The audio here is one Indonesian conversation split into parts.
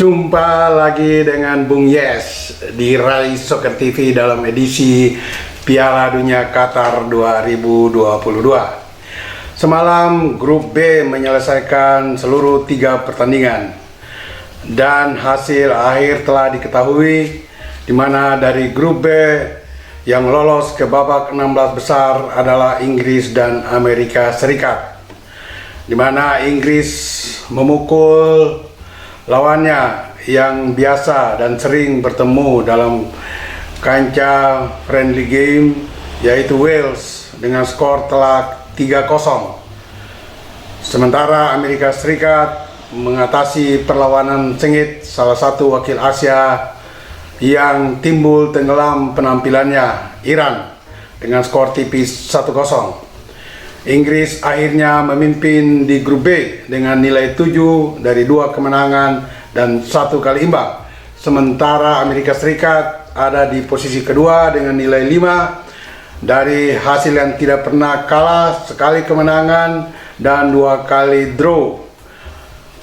Jumpa lagi dengan Bung Yes di Rai Soccer TV dalam edisi Piala Dunia Qatar 2022. Semalam grup B menyelesaikan seluruh 3 pertandingan dan hasil akhir telah diketahui, di mana dari grup B yang lolos ke babak 16 besar adalah Inggris dan Amerika Serikat, di mana Inggris memukul lawannya yang biasa dan sering bertemu dalam kancah friendly game, yaitu Wales, dengan skor telak 3-0. Sementara Amerika Serikat mengatasi perlawanan sengit salah satu wakil Asia yang timbul tenggelam penampilannya, Iran, dengan skor tipis 1-0. Inggris akhirnya memimpin di grup B dengan nilai 7 dari 2 kemenangan dan 1 kali imbang. Sementara Amerika Serikat ada di posisi kedua dengan nilai 5 dari hasil yang tidak pernah kalah, sekali kemenangan dan 2 kali draw.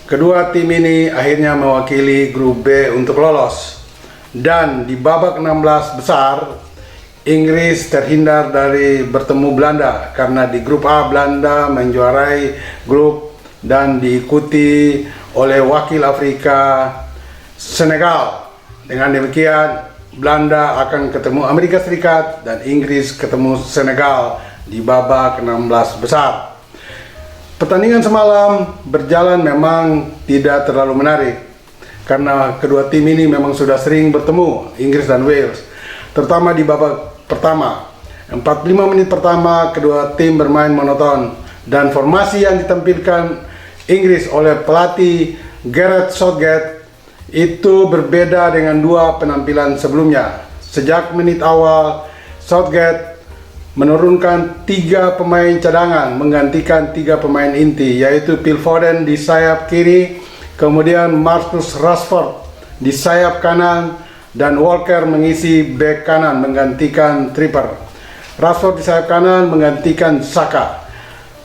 Kedua tim ini akhirnya mewakili grup B untuk lolos. Dan di babak 16 besar, Inggris terhindar dari bertemu Belanda karena di grup A Belanda menjuarai grup dan diikuti oleh wakil Afrika, Senegal. Dengan demikian Belanda akan ketemu Amerika Serikat dan Inggris ketemu Senegal di babak 16 besar. Pertandingan semalam berjalan memang tidak terlalu menarik karena kedua tim ini memang sudah sering bertemu, Inggris dan Wales, terutama di babak pertama. 45 menit pertama kedua tim bermain monoton dan formasi yang ditampilkan Inggris oleh pelatih Gareth Southgate itu berbeda dengan 2 penampilan sebelumnya. Sejak menit awal, Southgate menurunkan 3 pemain cadangan menggantikan 3 pemain inti, yaitu Phil Foden di sayap kiri, kemudian Marcus Rashford di sayap kanan, dan Walker mengisi bek kanan menggantikan Tripper. Rashford di sayap kanan menggantikan Saka.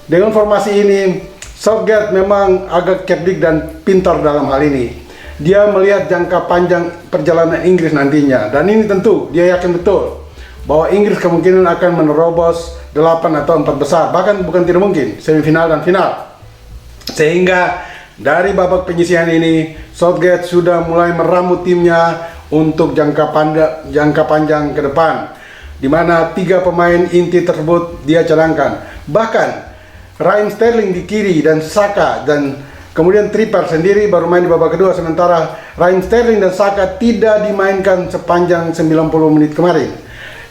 Dengan formasi ini, Southgate memang agak cerdik dan pintar dalam hal ini. Dia melihat jangka panjang perjalanan Inggris nantinya, dan ini tentu dia yakin betul bahwa Inggris kemungkinan akan menerobos 8 atau 4 besar, bahkan bukan tidak mungkin semifinal dan final. Sehingga dari babak penyisihan ini, Southgate sudah mulai meramu timnya untuk jangka panjang ke depan, di mana 3 pemain inti tersebut dia cadangkan. Bahkan Raheem Sterling di kiri dan Saka, dan kemudian Tripper sendiri baru main di babak kedua, sementara Raheem Sterling dan Saka tidak dimainkan sepanjang 90 menit kemarin.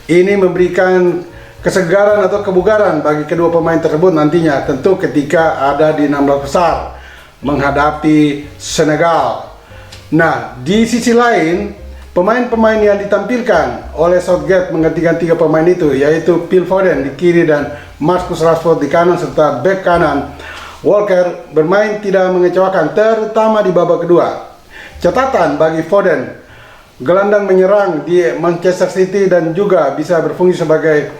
Ini memberikan kesegaran atau kebugaran bagi kedua pemain tersebut nantinya, tentu ketika ada di 16 besar menghadapi Senegal. Nah, di sisi lain, pemain-pemain yang ditampilkan oleh Southgate menggantikan 3 pemain itu, yaitu Phil Foden di kiri dan Marcus Rashford di kanan, serta bek kanan Walker bermain tidak mengecewakan, terutama di babak kedua. Catatan bagi Foden, gelandang menyerang di Manchester City dan juga bisa berfungsi sebagai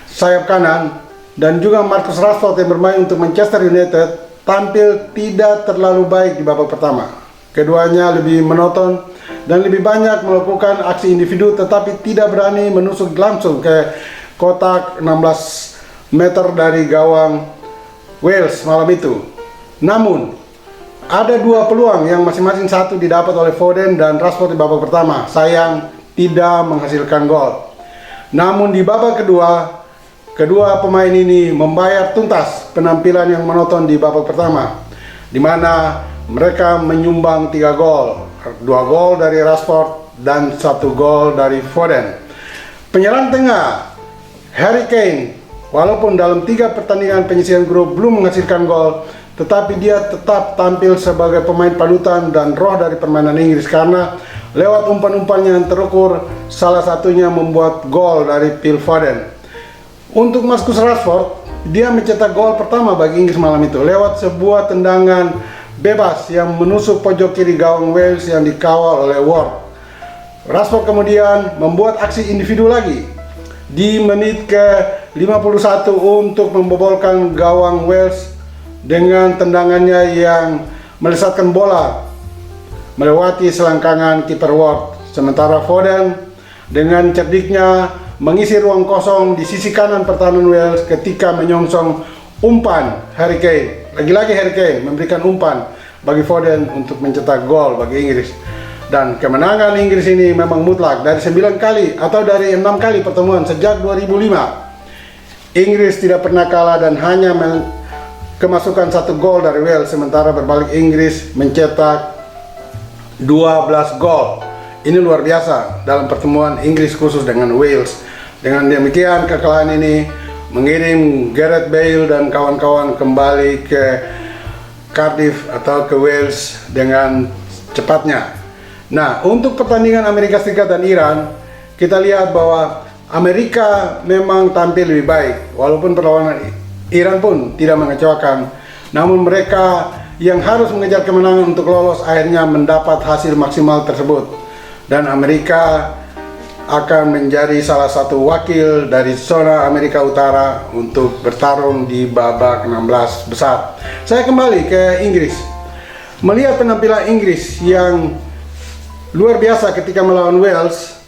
sayap kanan, dan juga Marcus Rashford yang bermain untuk Manchester United tampil tidak terlalu baik di babak pertama. Keduanya lebih monoton dan lebih banyak melakukan aksi individu, tetapi tidak berani menusuk langsung ke kotak 16 meter dari gawang Wales malam itu. Namun ada 2 peluang yang masing-masing satu didapat oleh Foden dan Rashford di babak pertama, sayang tidak menghasilkan gol. Namun di babak kedua pemain ini membayar tuntas penampilan yang monoton di babak pertama, di mana mereka menyumbang 3 gol, 2 gol dari Rashford dan 1 gol dari Foden. Penyerang tengah Harry Kane, walaupun dalam 3 pertandingan penyisihan grup belum menghasilkan gol, tetapi dia tetap tampil sebagai pemain panutan dan roh dari permainan Inggris, karena lewat umpan-umpan yang terukur, salah satunya membuat gol dari Phil Foden. Untuk Marcus Rashford, dia mencetak gol pertama bagi Inggris malam itu lewat sebuah tendangan bebas yang menusuk pojok kiri gawang Wales yang dikawal oleh Ward. Rashford kemudian membuat aksi individu lagi di menit ke-51 untuk membobolkan gawang Wales dengan tendangannya yang melesatkan bola melewati selangkangan kiper Ward, sementara Foden dengan cerdiknya mengisi ruang kosong di sisi kanan pertahanan Wales ketika menyongsong umpan Harry Kane. Lagi-lagi Harry Kane memberikan umpan bagi Foden untuk mencetak gol bagi Inggris. Dan kemenangan Inggris ini memang mutlak. Dari 9 kali atau dari 6 kali pertemuan sejak 2005, Inggris tidak pernah kalah dan hanya kemasukan 1 gol dari Wales, sementara berbalik Inggris mencetak 12 gol. Ini luar biasa dalam pertemuan Inggris khusus dengan Wales. Dengan demikian, kekalahan ini mengirim Gareth Bale dan kawan-kawan kembali ke Cardiff atau ke Wales dengan cepatnya. Nah, untuk pertandingan Amerika Serikat dan Iran, kita lihat bahwa Amerika memang tampil lebih baik, walaupun perlawanan Iran pun tidak mengecewakan. Namun mereka yang harus mengejar kemenangan untuk lolos akhirnya mendapat hasil maksimal tersebut. Dan Amerika akan menjadi salah satu wakil dari zona Amerika Utara untuk bertarung di babak 16 besar. Saya kembali ke Inggris. Melihat penampilan Inggris yang luar biasa ketika melawan Wales,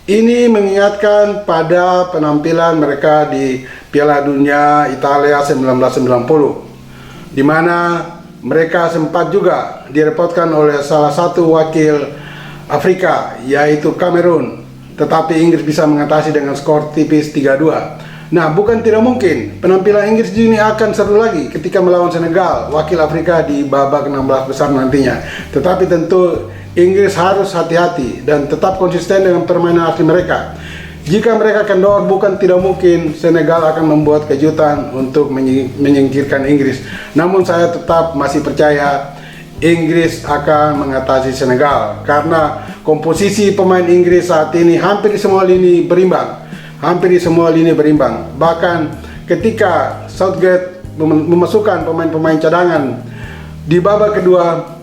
ini mengingatkan pada penampilan mereka di Piala Dunia Italia 1990, di mana mereka sempat juga direpotkan oleh salah satu wakil Afrika, yaitu Kamerun, tetapi Inggris bisa mengatasi dengan skor tipis 3-2. Nah, bukan tidak mungkin penampilan Inggris ini akan seru lagi ketika melawan Senegal, wakil Afrika di babak 16 besar nantinya. Tetapi tentu Inggris harus hati-hati dan tetap konsisten dengan permainan asli mereka. Jika mereka kendor, bukan tidak mungkin Senegal akan membuat kejutan untuk menyingkirkan Inggris. Namun saya tetap masih percaya Inggris akan mengatasi Senegal, karena komposisi pemain Inggris saat ini hampir di semua lini berimbang. Bahkan ketika Southgate memasukkan pemain-pemain cadangan di babak kedua,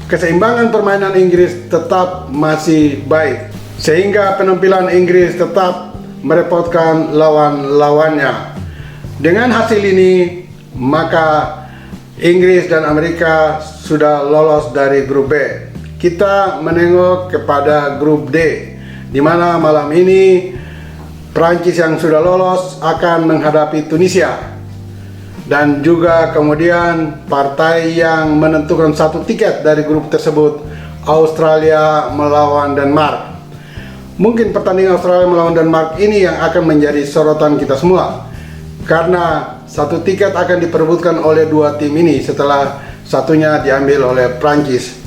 keseimbangan permainan Inggris tetap masih baik, sehingga penampilan Inggris tetap merepotkan lawan-lawannya. Dengan hasil ini, maka Inggris dan Amerika sudah lolos dari grup B. Kita menengok kepada grup D, di mana malam ini Prancis yang sudah lolos akan menghadapi Tunisia, dan juga kemudian partai yang menentukan satu tiket dari grup tersebut, Australia melawan Denmark. Mungkin pertandingan Australia melawan Denmark ini yang akan menjadi sorotan kita semua, karena satu tiket akan diperebutkan oleh dua tim ini setelah satunya diambil oleh Prancis.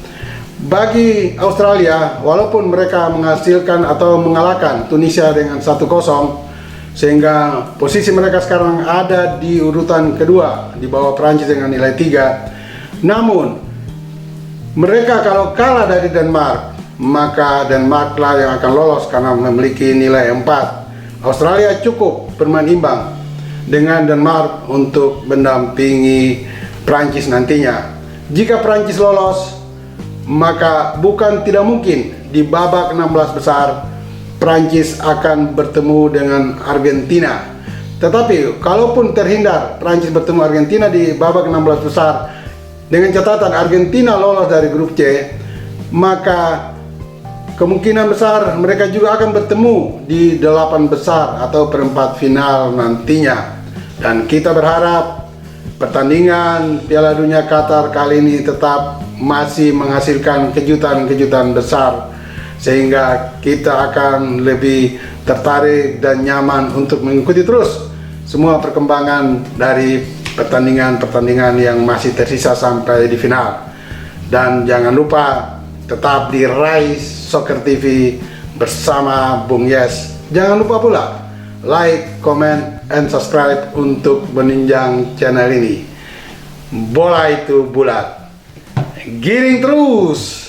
Bagi Australia, walaupun mereka menghasilkan atau mengalahkan Tunisia dengan 1-0, sehingga posisi mereka sekarang ada di urutan kedua di bawah Prancis dengan nilai 3. Namun mereka kalau kalah dari Denmark, maka Denmarklah yang akan lolos karena memiliki nilai 4. Australia cukup bermain imbang dengan Denmark untuk mendampingi Prancis nantinya. Jika Prancis lolos, maka bukan tidak mungkin di babak 16 besar Prancis akan bertemu dengan Argentina. Tetapi kalaupun terhindar Prancis bertemu Argentina di babak 16 besar dengan catatan Argentina lolos dari grup C, maka kemungkinan besar mereka juga akan bertemu di 8 besar atau perempat final nantinya. Dan kita berharap pertandingan Piala Dunia Qatar kali ini tetap masih menghasilkan kejutan-kejutan besar, sehingga kita akan lebih tertarik dan nyaman untuk mengikuti terus semua perkembangan dari pertandingan-pertandingan yang masih tersisa sampai di final. Dan jangan lupa tetap di Rise Soccer TV bersama Bung Yes. Jangan lupa pula like, comment, and subscribe untuk menunjang channel ini. Bola itu bulat, giring terus.